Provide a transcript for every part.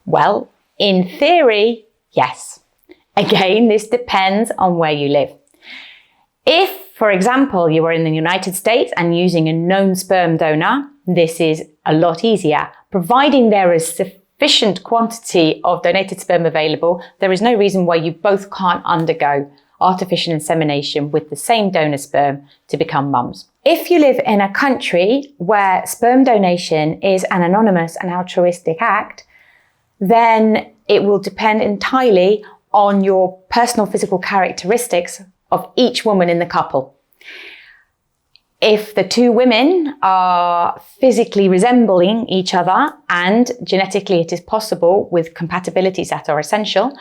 Well, in theory, yes. Again, this depends on where you live. If, for example, you are in the United States and using a known sperm donor, this is a lot easier. Providing there is sufficient quantity of donated sperm available, there is no reason why you both can't undergo artificial insemination with the same donor sperm to become mums. If you live in a country where sperm donation is an anonymous and altruistic act, then it will depend entirely on your personal physical characteristics of each woman in the couple. If the two women are physically resembling each other and genetically it is possible with compatibilities that are essential,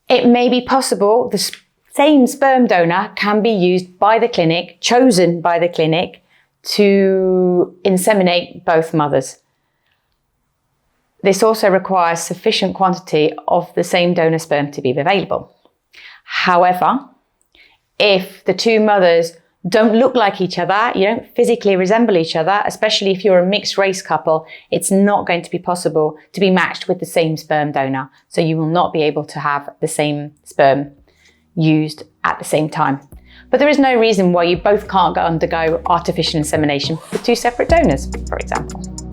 it may be possible the same sperm donor can be used by the clinic, chosen by the clinic, to inseminate both mothers. This also requires sufficient quantity of the same donor sperm to be available. However, if the two mothers don't look like each other, you don't physically resemble each other, especially if you're a mixed race couple, it's not going to be possible to be matched with the same sperm donor. So you will not be able to have the same sperm used at the same time. But there is no reason why you both can't undergo artificial insemination with two separate donors, for example.